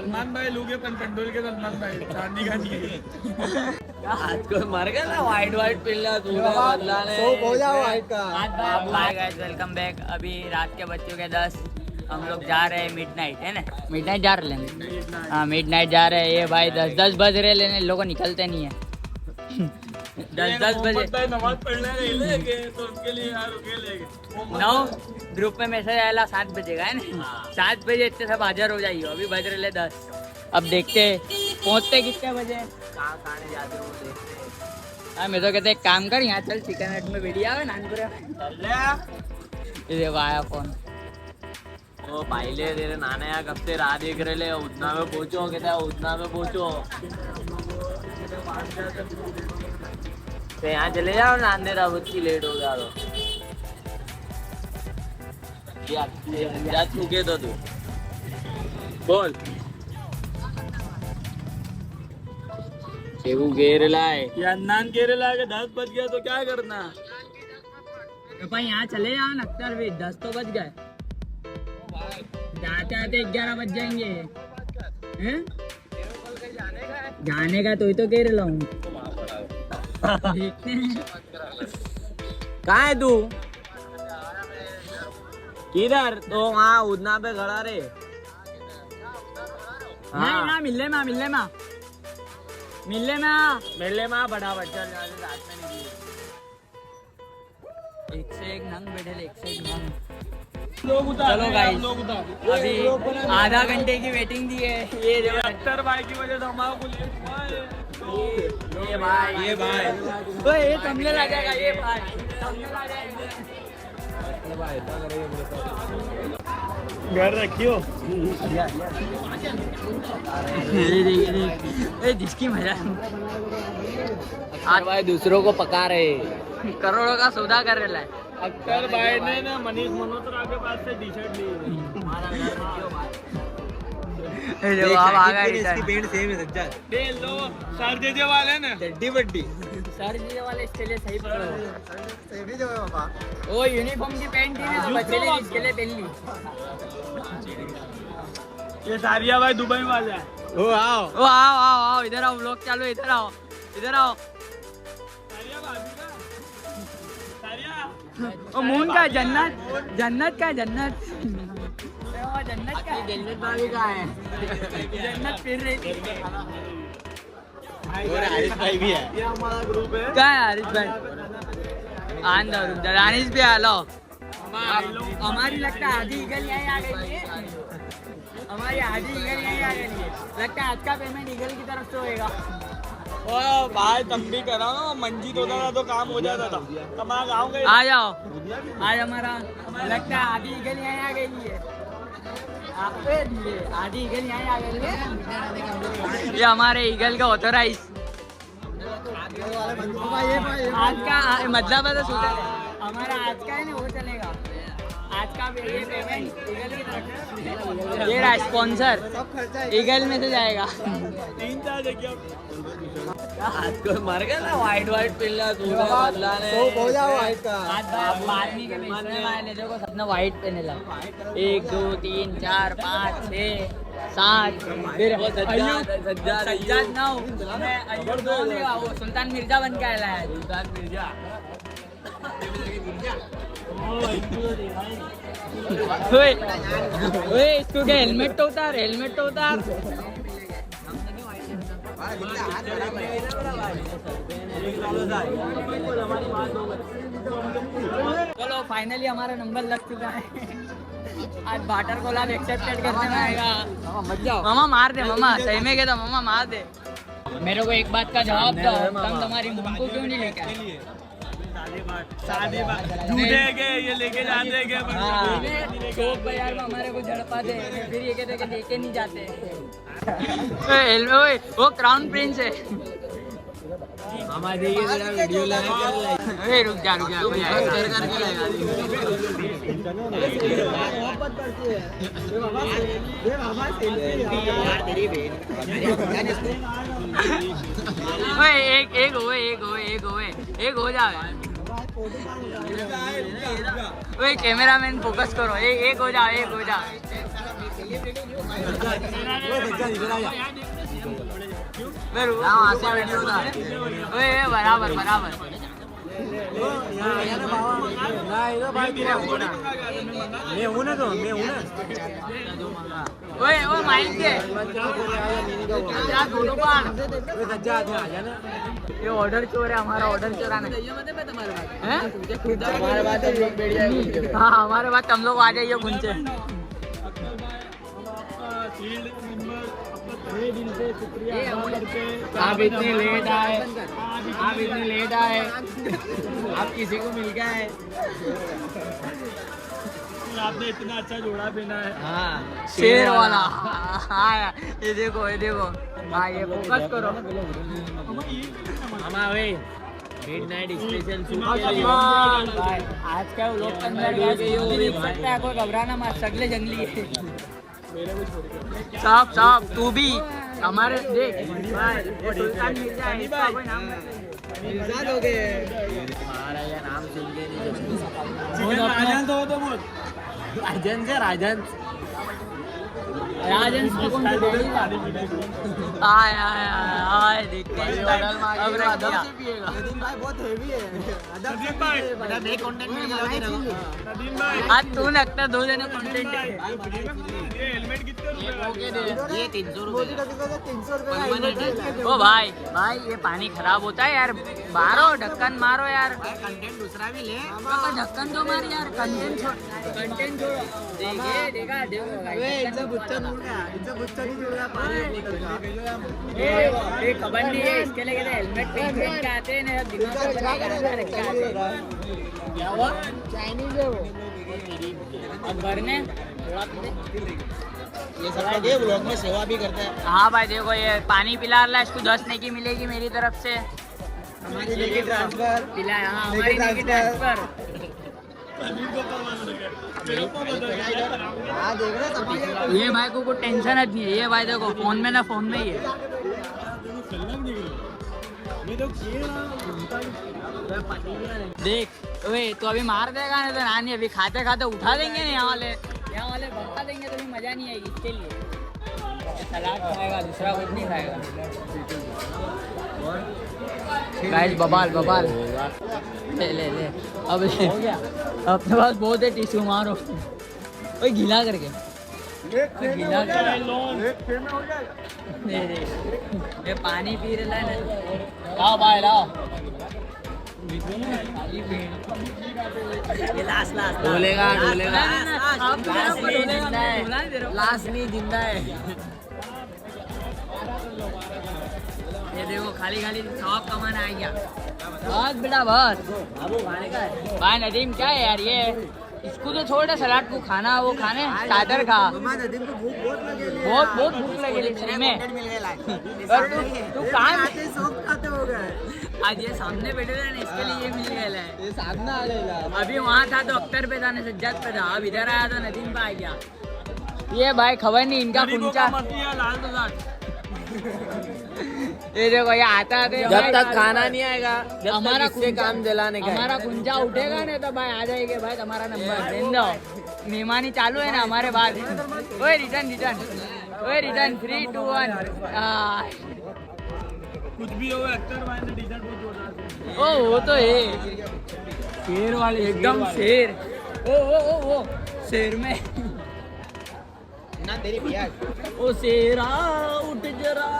सलमान भाई लूगे पण पेट्रोल के सलमान भाई चांदी का नहीं आज को मर गया ना वाइट वाइट पिल्ला तू बदलाने हो जा वाइट का। Hi guys welcome back. अभी रात के बज चुके 10। हम लोग जा रहे हैं मिडनाइट है ना, मिडनाइट जा रहे हैं। हाँ मिडनाइट जा रहे हैं। ये भाई 10 बज रहे लेने लोगों निकलते नहीं है। 10 बजे नमाज पढ़ने लेके तो उसके लिए यार लेके 9 ग्रुप में मैसेज आएगा 7 बजे का है ना। 7 बजे इतने सब हाजिर हो जाइए। अभी बज रहे 10। अब देखते पहुँचते कितने बजे, कहाँ खाने जाते हो देखते। हाँ मैं तो कहते एक काम कर, यहाँ चल चिकन हट में वीडियो आवे नानपुरा। ये देखो आया फोन। ओ भाई ले तेरे नाना यार कब से राह देख रहे ले, उतना में पहुंचो कहता है उतना में पहुंचो। तो यहाँ चले जाओ नांदे रावत की लेट हो गया तो जा चुके तो तू बोल केहू केरला है या नान केरला के 10 बज गया तो क्या करना। तो भाई यहाँ चले जाओ ना, अख्तर भी 10 तो बज गए। जाते आते 11 बज जाएंगे। हैं? जाने का तो कह रहा हूँ। देखते हैं कहाँ है तू किधर तो वहाँ उतना पे खड़ा रे। नहीं ना मिलने में मेले में फटाफट चल रात में नहीं। एक से एक नंग बैठे, एक से एक नंग। लोग उतार चलो गाइस अभी आधा घंटे की वेटिंग दी है। ये जो अख्तर भाई की वजह से हमारा ये भाई ओए ये थंबनेल आ जाएगा। ये भाई थंबनेल आ जाएगा। घर रखियो जिसकी मजा आज भाई दूसरों को पका रहे करोड़ों का सौदा कर रहा है। अख्तर भाई ने ना मनीष मल्होत्रा के पास से टी शर्ट ली। देखो आप आ गए इसकी पेंट सेम है सज्जाद। दे लो सर जे वाले ना चड्डी बड्डी सर जी वाले इसके लिए सही पकड़ो। सेम ही जो है बाबा। वो यूनिफॉर्म की पैंट थी ना तो बच्चे ने इसके लिए पहन ली। ये सारिया भाई दुबई वाले हैं। ओ आओ ओ आओ इधर आओ, व्लॉग चालू है। इधर आओ सारिया भाभी का सारिया ओ मून का जन्नत का जन्नत भाभी का है जन्नत फिर रही थी। और हारिस भाई भी है। ये हमारा ग्रुप है। क्या है हारिस भाई? हारिस भी आ लो। हमारी लगता है आधी ईगल यहीं आ गई है। हमारी आधी ईगल यहीं आ गई है। लगता है आज का पेमेंट ईगल की तरफ से होएगा। ओ भाई तब भी करा ना, मंजीत होता था तो काम हो जाता था। हमारा गाँव गए आ जाओ आज हमारा लगता है आधी ईगल यहीं आ गई है। आधी ईगल यहीं आ गई है। ये हमारे ईगल का ऑथोराइज आज का मतलब है तो शूटर है हमारा। आज का है ना वो चलेगा। आज का ये पेमेंट ईगल की तरफ से। ये रहा स्पॉन्सर ईगल में से जाएगा। 3-4 जगह आज को मर गया ना वाइट वाइट पिल्ला तू बदलाने हो जा वाइट का। आज बारहवीं के बेचने वाले देखो सबने व्हाइट पहने लगा। 1 2 3 4 5 6 7 फिर सज्जाद 9 अय्यूब 2 लेगा। वो सुल्तान मिर्जा बन के आया है। सुल्तान मिर्जा ओए इसको क्या हेलमेट तो उतार चलो फाइनली हमारा नंबर लग चुका है। आज वाटर को लाभ एक्सेप्टेड करने में आएगा। मामा मार दे मामा, सही में कहता मामा मार दे। मेरे को एक बात का जवाब दो, तुम तुम्हारी मुंह को क्यों नहीं लेके आए? शादी झूठे के ये लेके जाते के शोक बाजार में हमारे को झड़पा दे, फिर ये कहते लेके नहीं जाते। वो क्राउन प्रिंस है। हमारे ये तेरा वीडियो लगा कर ले। अरे रुक जा कर करके लगा एक हो जाए। कैमरा मैन फोकस करो। एक हो जाओ वहाँ से वीडियो था। ओए बराबर बराबर। ओए ओए माइक के ये ऑर्डर चोर है, हमारा ऑर्डर चोराना है। हमारे बात हम लोग बैठ जाएंगे। हाँ हमारे बात हम लोग आ जाइए गुंचे। आप इतने लेट आए, आप किसी को मिल गए। आपने इतना अच्छा जोड़ा पहना है। हाँ शेर वाला। हाँ यार ये देखो हाँ ये फोकस करो। मिडनाइट स्पेशल आज का लोग देख सकते हैं, कोई घबराना मत, सगले जंगली है। साहब तू भी हमारे देख सुल्तान मिर्जा है, इसका कोई नाम इंसान हो गए। हमारा ये नाम सुन के राजन तो हो तो बोल। राजन से राजन राजन को कौन आय देखते हैं अब रख दिया। नदीम भाई बहुत हेवी है। नदीम भाई कंटेंट में नदीम भाई आज तू लगता 2 जने कंटेंट है। ये हेलमेट कितने रुपए का? ये 300 रुपए 300 रुपए ओ भाई ये पानी खराब होता है यार, मारो ढक्कन मारो यार। कंटेंट दूसरा भी ले। ढक्कन तो मार यार, कंटेंट छोड़ो। देखा ये खबर नहीं है, इसके लिए हेलमेट पहन के आते हैं ना, दिमाग में रख के आते हैं। क्या हुआ? चाइनीज है वो। अब भरने ये सब ये ब्लॉग में सेवा भी करता है। हाँ भाई देखो ये पानी पिला रहा है, इसको 10 नेकी मिलेगी मेरी तरफ से। हमारी लेके ट्रांसफर पिलाया हाँ हमारी नेकी ट्रांसफर। हाँ देख रहे सब। ये भाई को कोई टेंशन नहीं है, ये भाई देखो फोन में ही है। देख ओए तो अभी मार देगा नहीं तो नानी, अभी खाते खाते उठा देंगे ना यहाँ वाले भगा देंगे तो भी मजा नहीं आएगी। इसके लिए सलाद खाएगा, दूसरा कुछ नहीं खाएगा। गाइस बबाल ले अब अपने पास बहुत है टिश्यू, मारो ओए गीला करके गीला ये पानी पी रहा है ना। लाओ भाई लाओ लास्ट डोलेगा लास्ट नहीं जिंदा है। ये देखो खाली सब कमाना आ गया। बस बेटा बस भाई नदीम क्या है यार, ये इसको तो छोड़, सलाद को खाना, वो खाने स्टार्टर खा। नदीम को भूख बहुत लगे। बहुत भूख लगी सही में। तू काम खाते हो गए। आज ये सामने बैठे थे ना, इसके लिए ये मिल गया है। ये सामने आ गया। अभी वहाँ था तो अख्तर पे था, सज्जाद पे था, अब इधर आया तो नदीम पे आ गया। ये भाई खबर नहीं इनका कुंचा। ये देखो ये आता है जब तक खाना नहीं आएगा, जब हमारा तक इससे काम दिलाने का हमारा कुंजा उठेगा नहीं तो भाई आ जाएगा भाई तुम्हारा नंबर दे दो। मेहमानी चालू है ना हमारे बाद। ओए रिटर्न 3 2 1। कुछ भी हो अख्तर भाई ने टी-शर्ट बहुत जोरदार। ओ वो तो है शेर वाले, एकदम शेर। ओ शेर में ना तेरी प्याज। ओ शेरा उठ जरा।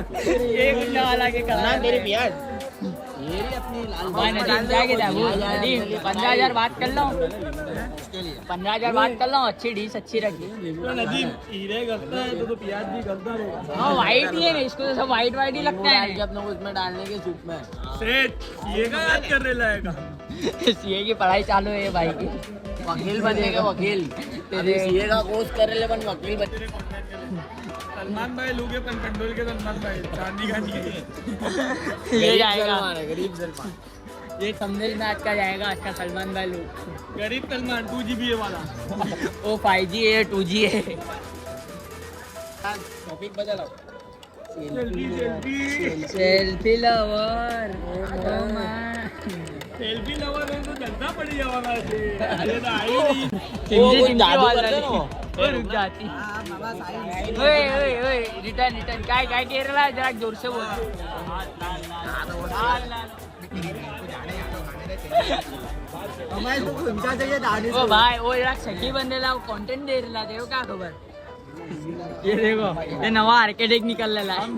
ये गुंडा वाला के ना कहा तेरी प्याज। ये अपनी लाल भाई नदीम जाएगा नदीम 15,000 बात कर लो, 15,000 बात कर लो। अच्छी डिश अच्छी रखी। तो नदीम हीरे करता है तो प्याज भी करता रहेगा। हाँ वाइट ही है ना, इसको तो सब वाइट ही लगता है। अपने उसमें डालने के सूप में सेठ ये का याद करने लायक। सीए की पढ़ाई चालू है भाई की। वकील बनेगा वकील। तेरे सीए का कोर्स करे ले बन वकील बन। सलमान भाई लोग कंट्रोल के सलमान भाई चांदी का ये जाएगा गरीब सलमान। ये थंबनेल में आज का जाएगा, आज का सलमान भाई लोग। गरीब सलमान 2GB वाला। वो 5G है 2G है। टॉपिक बदल सेल्फी लवर सेल्फी लवर है तो जलता पड़ी जावा। अरे तो आई नहीं। चिंजी वाला रुक जाती। रिटर्न रिटर्न काय काय केरला जरा जोर से बोल ओ भाई वो जरा सखी बंदेला कंटेंट दे रहा देखो क्या खबर ये देखो ये नवा आर्केटिक निकललेला है हम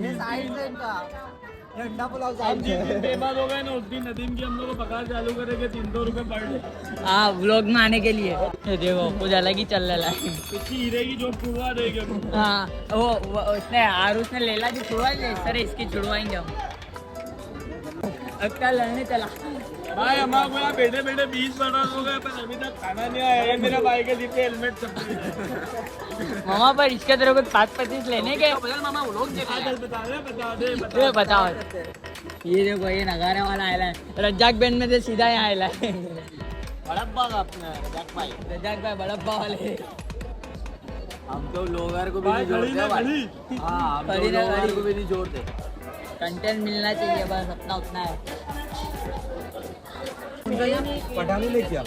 जिस दिन बेबाद हो गए ना उस दिन नदीम की हम लोग को पगार चालू करेंगे 300 रुपए पर डे। हाँ व्लॉग में आने के लिए ये देखो कुछ अलग ही चल रहा है इसकी हीरे की जो छुड़वा देंगे हम। हाँ वो उसने आरुष ने लेला जो छुड़वा ले सर इसकी छुड़वाएंगे हम अक्का लड़ने चला भाई हमारे को यहाँ बैठे बैठे 20 बना हो गए पर अभी तक खाना नहीं आया है। मेरा भाई के दिल पे हेलमेट सब मामा पर इसके तरह को 5-25 लेने के मामा वो लोग बता दे बताओ ये देखो ये नगारे वाला आयला है रज्जाक बैंड में से सीधा यहाँ आयला है बड़प्पा का अपना रजाक भाई बड़प्पा वाले हम तो लोगर को भी नहीं जोड़ते भाई। हाँ हम तो लोगर को भी नहीं जोड़ते। कंटेंट मिलना चाहिए बस अपना उतना है पठानी लेके आओ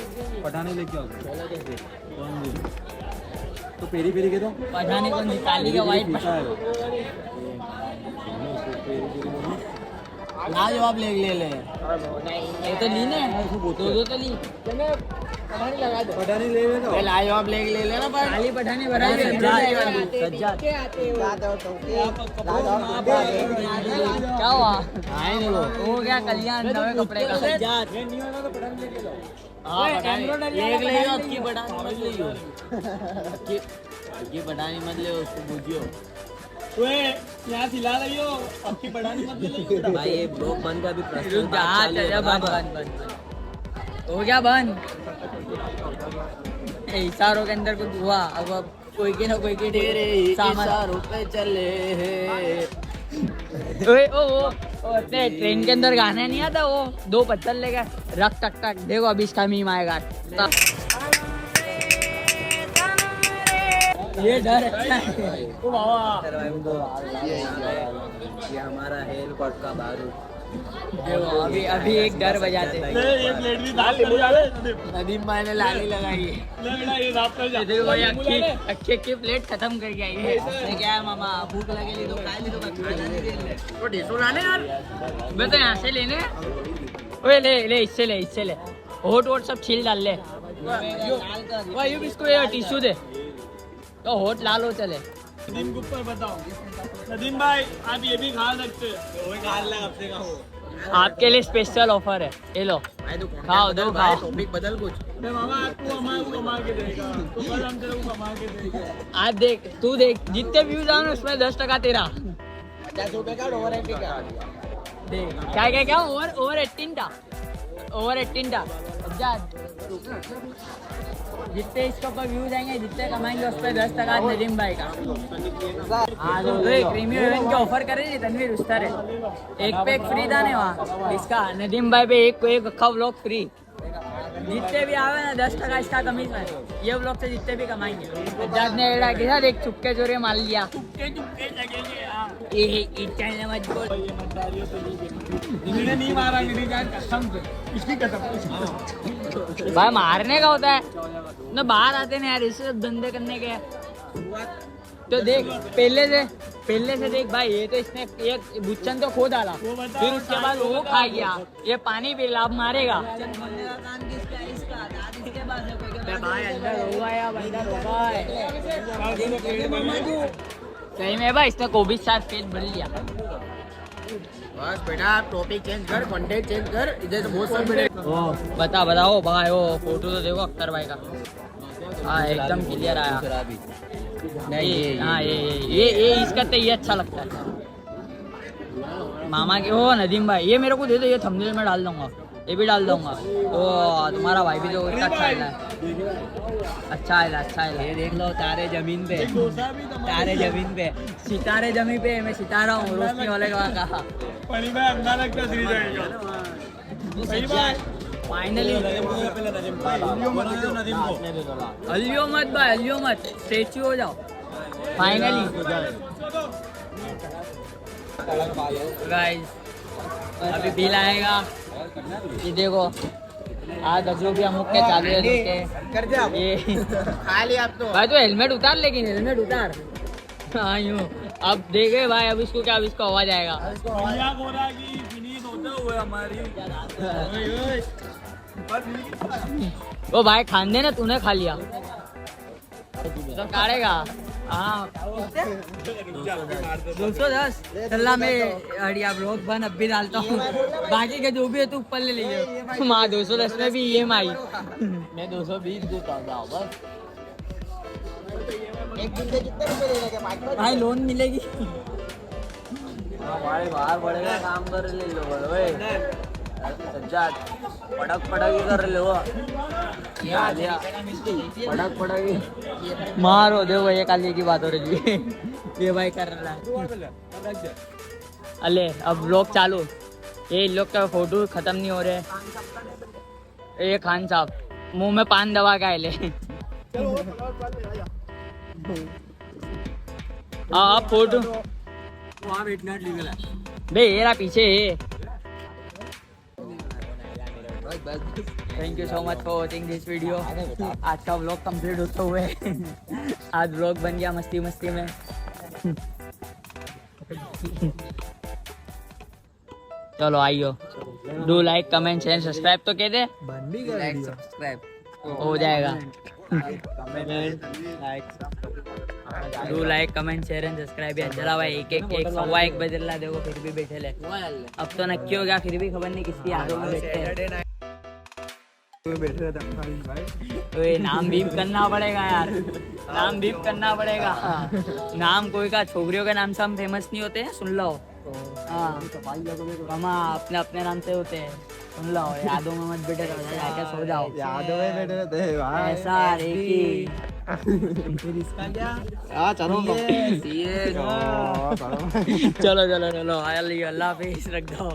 तो पेरी पेरी के दो पठाने को निकाली का वाइट लाजवाब ले ले ये तो ली ने दो तो ली पठानी ले दो लाजवाब ले लेना पर खाली पठानी भरा क्या हुआ आए नहीं हो गया कल्याण नवे कपड़े का एक ले लो अक्की बढ़ानी मत लियो अक्की बढ़ानी मत लियो उसको बुझियो यहाँ सिला रही हो आपकी बढ़ानी मत ले भाई ये ब्लॉग बंद का भी प्रश्न बंद हो गया बंद इशारों के अंदर कुछ हुआ अब कोई के ना कोई के तेरे इशारों पे चले ट्रेन के अंदर गाना नहीं आता वो 2 पत्थर लेकर रख टक टक देखो अभी इसका मीम आएगा ये डर अच्छा है ओ बाबा ये हमारा हेल कॉट का बारूद देखो अभी एक डर बजाते एक प्लेट भी दाल ले जा नदीम भाई ने लाली लगाई है ये रात कर जा देखो ये अक्की प्लेट खत्म करके आई है इसने क्या है मामा भूख लगेगी तो खा ली तो खाना नहीं दे वो ढेसो लाने यार मैं तो यहाँ से लेने ओए ले इससे ले होट सब छील डाल ले यो इसको ये टिश्यू दे तो होट लाल हो चले नदीम के ऊपर बताओ नदीम भाई आप ये भी खा सकते हैं आपके लिए स्पेशल ऑफर है ये लो खाओ टॉपिक बदल कुछ मामा आपको हमारे को कमा के देगा तो कल हम तेरे को कमा के देंगे आज देख तू देख जितने व्यूज आए उसमें 10% तेरा 50 रुपए का ओवर एंट्री का देख क्या ओवर 18 था जितने इसके ऊपर व्यूज आएंगे जितने कमाएंगे उस पर 10% नदीम भाई का क्रीमी इवेंट के ऑफर करे तनवीर उस्तार है एक पे एक फ्री था ना वहाँ इसका नदीम भाई पे एक अक्खा व्लॉग फ्री जितने भी आवे ना 10% इसका कमीशन ये व्लॉग से जितने भी कमाएंगे जज ने एड़ा किया देख चुपके चोरे मार लिया ये चैनल मत बोल इन्होंने नहीं मारा मेरी जान कसम से इसकी कसम भाई मारने का होता है ना बाहर आते ना यार इसे धंधे करने के तो देख पहले से देख भाई ये तो इसने एक बुच्चन तो खो डाला फिर उसके बाद वो खा गया ये पानी पी लाभ मारेगा भाई अंदर होगा या अंदर होगा सही में भाई इसने कोविड साथ पेट भर लिया बस बेटा आप टॉपिक चेंज कर कंटेंट चेंज कर इधर तो बहुत सारे बेटे बताओ भाई वो फोटो तो देखो अख्तर भाई का हाँ एकदम क्लियर आया ये इसका तो ये अच्छा लगता है मामा के हो नदीम भाई ये मेरे को दे दो ये थंबनेल में डाल दूंगा ये भी डाल दूंगा तो तुम्हारा भाई भी तो इसका अच्छा है ये देख लो तारे जमीन पे सितारे जमीन पे मैं सितारा हूँ रोशनी वाले का कहा पनी भाई अंदर लगता श्री जाएगा सही भाई फाइनली अलियो मत स्टेच्यू हो जाओ फाइनली गाइस अभी बिल आएगा ये देखो आज जो भी हम के चालू है कर दे आप ये खा लिया आप तो भाई तो हेलमेट उतार लेकिन हेलमेट उतार हाँ यूं। अब देखे भाई, अब इसको क्या, अब इसको आवाज आएगा। भैया गोरा की फिनिश होते हुए हमारी। ओ भाई खान दे ना, तूने खा लिया तो काटेगा। हाँ 210 चल्ला में अड़िया ब्लॉग बन अब भी डालता हूँ, बाकी के जो भी है तू ऊपर ले लीजिए। माँ 210 में भी EMI। मैं 220 देता हूँ बस। एक दिन के कितने रुपए देने के भाई? भाई लोन मिलेगी। हमारे बाहर बढ़ेगा काम कर ले लो ओए सज्जाद पटक ही कर ले वो पटक ही मारो देखो, ये काली की बात हो रही है। ये भाई कर रहा है। अले अब ब्लॉग चालू। ये इन लोग का फोटो खत्म नहीं हो रहे। ये खान साहब मुंह में पान दबा के आए ले। आप फोटो वहाँ बैठना लीगल है। बे ये रहा पीछे। Thank you so much for watching this video. आज का व्लॉग कंप्लीट होते हुए आज व्लॉग बन गया मस्ती मस्ती में। चलो आइयो, do like comment share subscribe तो कह दे। लाइक सब्सक्राइब हो जाएगा। Comment like do like comment share and subscribe यार। चला भाई एक 1:15 बजे ला देखो, फिर भी बैठे ले। अब तो नक्की हो गया, फिर भी खबर नहीं किसकी यादों में बैठे हैं। तो ये नाम बीप करना पड़ेगा यार, नाम बीप करना पड़ेगा। नाम कोई का छोकरियों के नाम से हम फेमस नहीं होते हैं, सुन लो। हाँ मामा अपने अपने नाम से होते हैं, सुन लो। यादों में मत बैठे रहो, जाके सो जाओ। यादों में बैठे रहते हैं भाई। ऐसा रेकी। फिर इसका क्या? चलो चलो चलो चलो, अल्लाह हाफिज, रख दो।